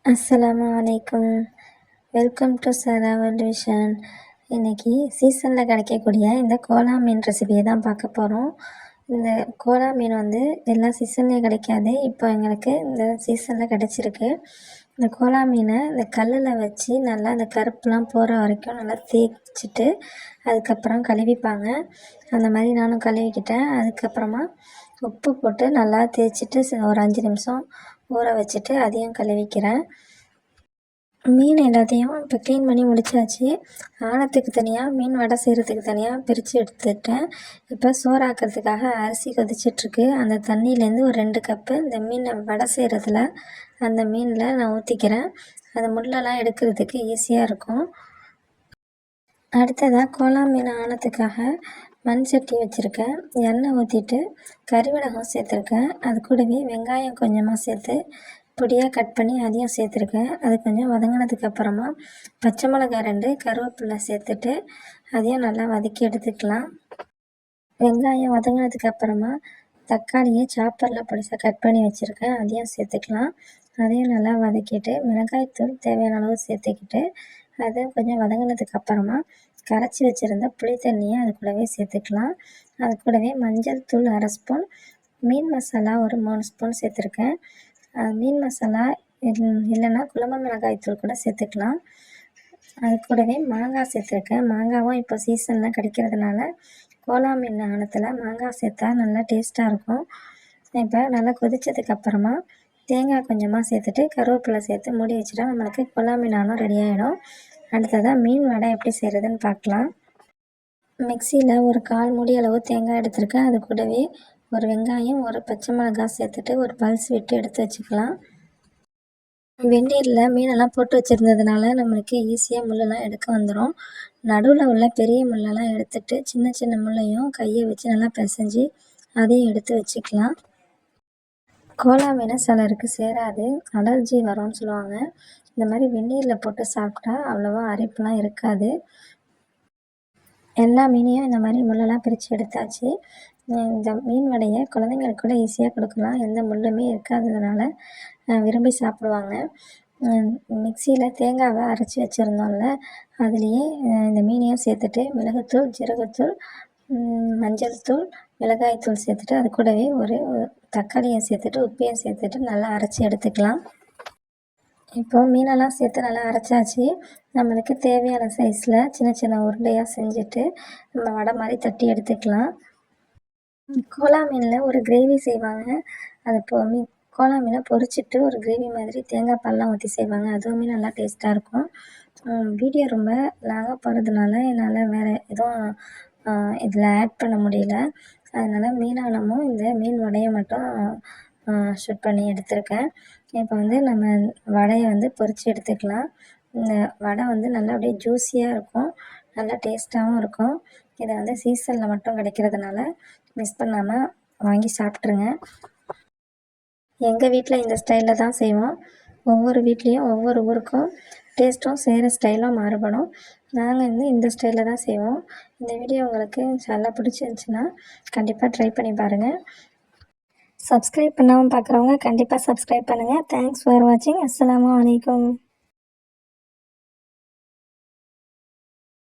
அஸ்ஸலாமு அலைக்கும். Welcome to Sara world vision. இன்றைக்கி சீசனில் கிடைக்கக்கூடிய இந்த கோலா மீன் ரெசிபியை தான் பார்க்க போகிறோம். இந்த கோலா மீன் வந்து எல்லா சீசன்லேயும் கிடைக்காது. இப்போ எங்களுக்கு இந்த சீசனில் கிடச்சிருக்கு. இந்த கோலா மீனை இந்த கல்லில் வச்சு நல்லா அந்த கருப்புலாம் போகிற வரைக்கும் நல்லா தேய்ச்சிட்டு அதுக்கப்புறம் கழுவிப்பாங்க. அந்த மாதிரி நானும் கழுவிக்கிட்டேன். அதுக்கப்புறமா உப்பு போட்டு நல்லா தேய்ச்சிட்டு ஒரு 5 நிமிஷம் ஊற வச்சுட்டு அதையும் கழுவிக்கிறேன். மீன் எல்லாத்தையும் இப்போ க்ளீன் பண்ணி முடிச்சாச்சு. ஆழத்துக்கு தனியாக, மீன் வடை செய்கிறதுக்கு தனியாக பிரித்து எடுத்துட்டேன். இப்போ சோறாக்கிறதுக்காக அரிசி கொதிச்சிட்ருக்கு. அந்த தண்ணியிலேருந்து ஒரு 2 கப்பு இந்த மீனை வடை செய்கிறதுல அந்த மீனில் நான் ஊற்றிக்கிறேன். அந்த முள்ளெல்லாம் எடுக்கிறதுக்கு ஈஸியாக இருக்கும். அடுத்ததாக கோலா மீன் ஆனதுக்காக மண் சட்டி வச்சுருக்கேன். எண்ணெய் ஊற்றிட்டு கறிமிளகாய் சேர்த்துருக்கேன். அது கூடவே வெங்காயம் கொஞ்சமாக சேர்த்து பொடியாக கட் பண்ணி அதையும் சேர்த்துருக்கேன். அது கொஞ்சம் வதங்கினதுக்கப்புறமா பச்சை மிளகாய் 2, கருவேப்பிலை சேர்த்துட்டு அதையும் நல்லா வதக்கி எடுத்துக்கலாம். வெங்காயம் வதங்கினதுக்கப்புறமா தக்காளியை சாப்பரில் பொடிசாக கட் பண்ணி வச்சுருக்கேன். அதையும் சேர்த்துக்கலாம். அதையும் நல்லா வதக்கிட்டு மிளகாய்த்தூள் தேவையான அளவு சேர்த்துக்கிட்டு அதை கொஞ்சம் வதங்கினதுக்கப்புறமா கரைச்சி வச்சுருந்த புளி தண்ணியை அது கூடவே சேர்த்துக்கலாம். அது கூடவே மஞ்சள் தூள் 1/2 ஸ்பூன், மீன் மசாலா ஒரு 3 ஸ்பூன் சேர்த்துருக்கேன். மீன் மசாலா இல்லைன்னா குழம்பு மிளகாய் தூள் கூட சேர்த்துக்கலாம். அது கூடவே மாங்காய் சேர்த்துருக்கேன். மாங்காவும் இப்போ சீசனில் கிடைக்கிறதுனால கோலா மீன் ஆனத்தில் மாங்காய் சேர்த்தா நல்லா டேஸ்ட்டாக இருக்கும். இப்போ நல்லா கொதித்ததுக்கப்புறமா தேங்காய் கொஞ்சமாக சேர்த்துட்டு கருவேப்பிலை சேர்த்து மூடி வச்சுட்டா நம்மளுக்கு கோலா மீன் ஆனம் ரெடி ஆகிடும். அடுத்ததாக மீன் வடை எப்படி செய்கிறதுன்னு பார்க்கலாம். மிக்சியில் ஒரு 1/4 மூடி அளவு தேங்காய் எடுத்துருக்கேன். அது கூடவே ஒரு வெங்காயம், ஒரு பச்சை மிளகாய் சேர்த்துட்டு ஒரு பல்ஸ் விட்டு எடுத்து வச்சுக்கலாம். வெந்நீரில் மீனெல்லாம் போட்டு வச்சுருந்ததுனால நம்மளுக்கு ஈஸியாக முள்ளெல்லாம் எடுக்க வந்துடும். நடுவில் உள்ள பெரிய முள்ளெல்லாம் எடுத்துட்டு சின்ன சின்ன முள்ளையும் கையை வச்சு நல்லா பிசைஞ்சு அதையும் எடுத்து வச்சுக்கலாம். கோலா மீன் சிலருக்கு சேராது, அலர்ஜி வரும்னு சொல்லுவாங்க. இந்த மாதிரி வெந்நீரில் போட்டு சாப்பிட்டா அவ்வளோவா அரிப்புலாம் இருக்காது. எல்லா மீனையும் இந்த மாதிரி முள்ளெல்லாம் பிரித்து எடுத்தாச்சு. இந்த மீன் வடையை குழந்தைங்களுக்கு கூட ஈஸியாக கொடுக்கலாம். எந்த முள்ளுமே இருக்காததுனால விரும்பி சாப்பிடுவாங்க. மிக்சியில் தேங்காவை அரைச்சி வச்சுருந்தோம்ல, அதுலேயே இந்த மீனையும் சேர்த்துட்டு மிளகுத்தூள், ஜீரகத்தூள், மஞ்சள் தூள், மிளகாய்த்தூள் சேர்த்துட்டு அது கூடவே ஒரு தக்காளியை சேர்த்துட்டு உப்பையும் சேர்த்துட்டு நல்லா அரைச்சி எடுத்துக்கலாம். இப்போது மீனெல்லாம் சேர்த்து நல்லா அரைச்சாச்சு. நம்மளுக்கு தேவையான சைஸில் சின்ன சின்ன உருண்டையாக செஞ்சுட்டு நம்ம வடை மாதிரி தட்டி எடுத்துக்கலாம். கோலா மீனில் ஒரு கிரேவி செய்வாங்க. அது கோலா மீனை பொரிச்சிட்டு ஒரு கிரேவி மாதிரி தேங்காய் பால்லாம் ஊற்றி செய்வாங்க. அதுவுமே நல்லா டேஸ்ட்டாக இருக்கும். வீடியோ ரொம்ப லாங்காக போகிறதுனால என்னால் வேறு எதுவும் இதில் ஆட் பண்ண முடியல. அதனால் மீனானமும் இந்த மீன் வடையை மட்டும் ஷூட் பண்ணி எடுத்திருக்கேன். இப்போ வந்து நம்ம வடையை வந்து பொரித்து எடுத்துக்கலாம். இந்த வடை வந்து நல்லா அப்படியே ஜூஸியாக இருக்கும், நல்லா டேஸ்ட்டாகவும் இருக்கும். இதை வந்து சீசனில் மட்டும் கிடைக்கிறதுனால மிஸ் பண்ணாமல் வாங்கி சாப்பிட்ருங்க. எங்கள் வீட்டில் இந்த ஸ்டைலில் தான் செய்வோம். ஒவ்வொரு வீட்லேயும் ஒவ்வொரு ஊருக்கும் டேஸ்ட்டும் செய்கிற ஸ்டைலும் மாறுபடும். நாங்கள் வந்து இந்த ஸ்டைலில் தான் செய்வோம். இந்த வீடியோ உங்களுக்கு நல்லா பிடிச்சிருந்துச்சின்னா கண்டிப்பாக ட்ரை பண்ணி பாருங்கள். சப்ஸ்கிரைப் பண்ணாமல் பார்க்குறவங்க கண்டிப்பாக சப்ஸ்கிரைப் பண்ணுங்கள். தேங்க்ஸ் ஃபார் வாட்சிங். அஸ்ஸலாமு அலைக்கும்.